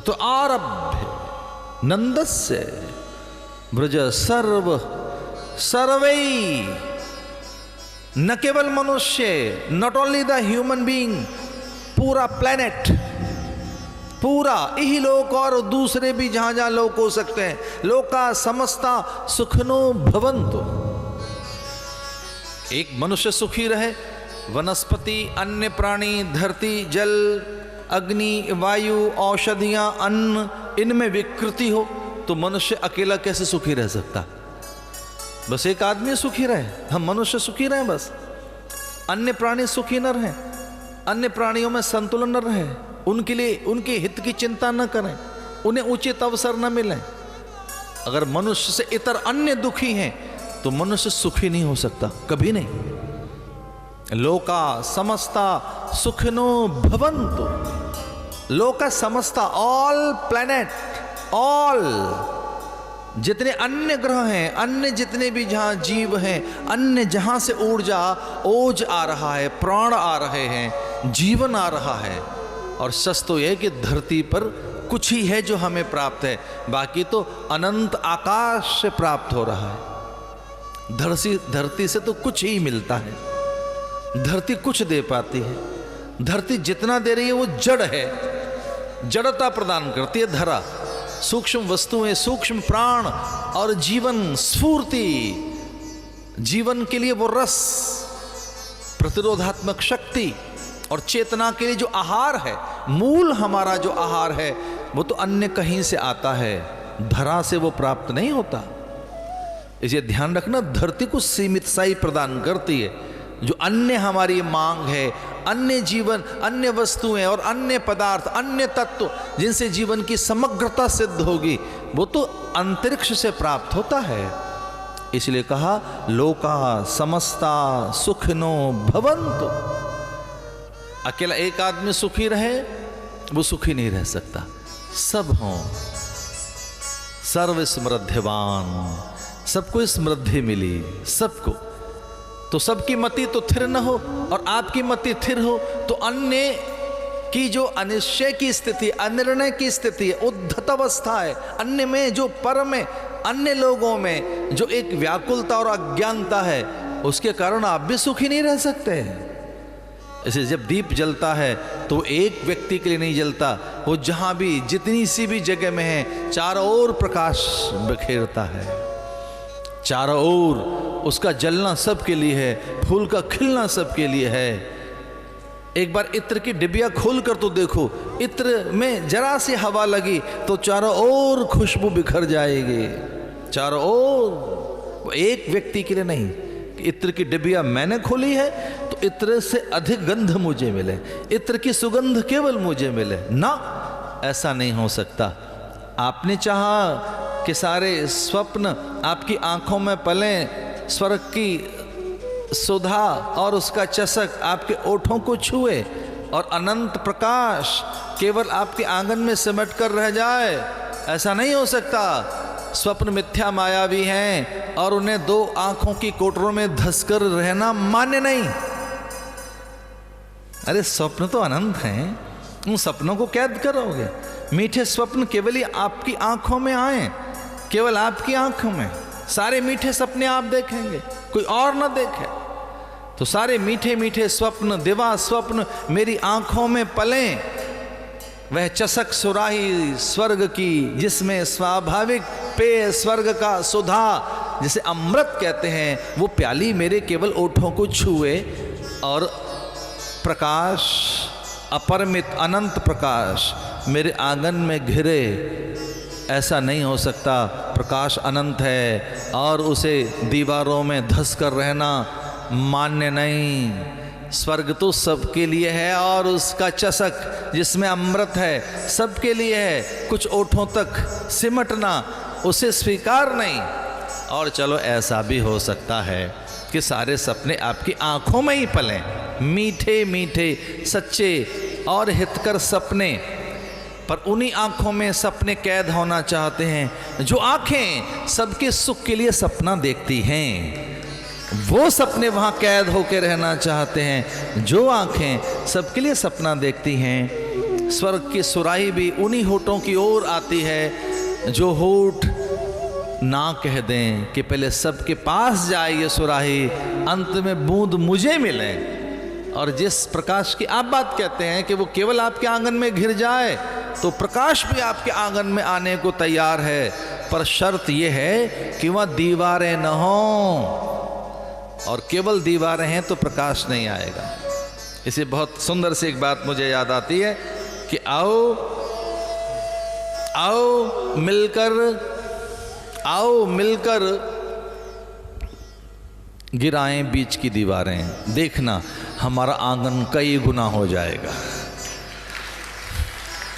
तो आरभ्य नंदस्य ब्रज सर्व सर्वै, न केवल मनुष्य, not only the human being, पूरा प्लेनेट, पूरा यही लोक और दूसरे भी जहां जहां लोक हो सकते हैं, लोका समस्ता सुखनो भवन्तु। एक मनुष्य सुखी रहे, वनस्पति, अन्य प्राणी, धरती, जल, अग्नि, वायु, औषधियां, अन्न, इनमें विकृति हो तो मनुष्य अकेला कैसे सुखी रह सकता? बस एक आदमी सुखी रहे, हम मनुष्य सुखी रहे, बस अन्य प्राणी सुखी न रहें, अन्य प्राणियों में संतुलन न रहे, उनके लिए उनके हित की चिंता न करें, उन्हें उचित अवसर न मिले। अगर मनुष्य से इतर अन्य दुखी हैं तो मनुष्य सुखी नहीं हो सकता, कभी नहीं। लोका समस्ता सुखिनो भवन्तु, लोका समस्ता, ऑल प्लैनेट, ऑल जितने अन्य ग्रह हैं, अन्य जितने भी जहां जीव हैं, अन्य जहां से ऊर्जा, ओज आ रहा है, प्राण आ रहे हैं, जीवन आ रहा है। और सच तो यह कि धरती पर कुछ ही है जो हमें प्राप्त है, बाकी तो अनंत आकाश से प्राप्त हो रहा है। धरती से तो कुछ ही मिलता है, धरती कुछ दे पाती है। धरती जितना दे रही है वो जड़ है, जड़ता प्रदान करती है धरा, सूक्ष्म वस्तुएं, सूक्ष्म प्राण और जीवन स्फूर्ति, जीवन के लिए वो रस, प्रतिरोधात्मक शक्ति और चेतना के लिए जो आहार है, मूल हमारा जो आहार है वो तो अन्य कहीं से आता है, धरा से वो प्राप्त नहीं होता। इसे ध्यान रखना, धरती को सीमित साई प्रदान करती है। जो अन्य हमारी मांग है, अन्य जीवन, अन्य वस्तुएं और अन्य पदार्थ, अन्य तत्व जिनसे जीवन की समग्रता सिद्ध होगी, वो तो अंतरिक्ष से प्राप्त होता है। इसलिए कहा लोका समस्ता सुखिनो भवन्तु। अकेला एक आदमी सुखी रहे वो सुखी नहीं रह सकता, सब हों, सर्व समृद्धिवान, सबको समृद्धि मिली, सबको, तो सबकी मति तो थिर न हो और आपकी मति थिर हो तो अन्य की जो अनिश्चय की स्थिति, अनिर्णय की स्थिति है, उद्धत अवस्था है, अन्य में जो पर में, अन्य लोगों में जो एक व्याकुलता और अज्ञानता है, उसके कारण आप भी सुखी नहीं रह सकते। ऐसे जब दीप जलता है तो एक व्यक्ति के लिए नहीं जलता, वो जहां भी जितनी सी भी जगह में है चारों ओर प्रकाश बिखेरता है, चारों ओर उसका जलना सबके लिए है, फूल का खिलना सबके लिए है। एक बार इत्र की डिबिया खोल कर तो देखो, इत्र में जरा सी हवा लगी तो चारों ओर खुशबू बिखर जाएगी, चारों ओर, एक व्यक्ति के लिए नहीं। इत्र की डिबिया मैंने खोली है तो इत्र से अधिक गंध मुझे मिले, इत्र की सुगंध केवल मुझे मिले ना, ऐसा नहीं हो सकता। आपने चाहा कि सारे स्वप्न आपकी आंखों में पलें, स्वर्ग की सुधा और उसका चषक आपके ओठों को छुए और अनंत प्रकाश केवल आपके आंगन में सिमट कर रह जाए, ऐसा नहीं हो सकता। स्वप्न मिथ्या मायावी हैं और उन्हें दो आंखों की कोटरों में धंसकर रहना मान्य नहीं। अरे स्वप्न तो अनंत हैं, उन सपनों को कैद करोगे? मीठे स्वप्न केवल ही आपकी आंखों में आए, केवल आपकी आंखों में, सारे मीठे सपने आप देखेंगे, कोई और ना देखे। तो सारे मीठे मीठे स्वप्न, दिवा स्वप्न मेरी आंखों में पलें, वह चषक सुराही स्वर्ग की जिसमें स्वाभाविक पेय स्वर्ग का सुधा जिसे अमृत कहते हैं, वो प्याली मेरे केवल ओठों को छुए और प्रकाश, अपरिमित अनंत प्रकाश मेरे आंगन में घिरे, ऐसा नहीं हो सकता। प्रकाश अनंत है और उसे दीवारों में धंस कर रहना मान्य नहीं। स्वर्ग तो सबके लिए है और उसका चषक जिसमें अमृत है सबके लिए है, कुछ ओठों तक सिमटना उसे स्वीकार नहीं। और चलो ऐसा भी हो सकता है कि सारे सपने आपकी आंखों में ही पलें, मीठे मीठे सच्चे और हितकर सपने, पर उन्हीं आंखों में सपने कैद होना चाहते हैं जो आंखें सबके सुख के लिए सपना देखती हैं, वो सपने वहां कैद होकर रहना चाहते हैं जो आंखें सबके लिए सपना देखती हैं। स्वर्ग की सुराही भी उन्हीं होठों की ओर आती है जो होठ ना कह दें कि पहले सबके पास जाए ये सुराही, अंत में बूंद मुझे मिले। और जिस प्रकाश की आप बात कहते हैं कि वो केवल आपके आंगन में घिर जाए, तो प्रकाश भी आपके आंगन में आने को तैयार है, पर शर्त यह है कि वह दीवारें न हों, और केवल दीवारें हैं तो प्रकाश नहीं आएगा। इसे बहुत सुंदर सी एक बात मुझे याद आती है कि आओ मिलकर गिराएं बीच की दीवारें, देखना हमारा आंगन कई गुना हो जाएगा।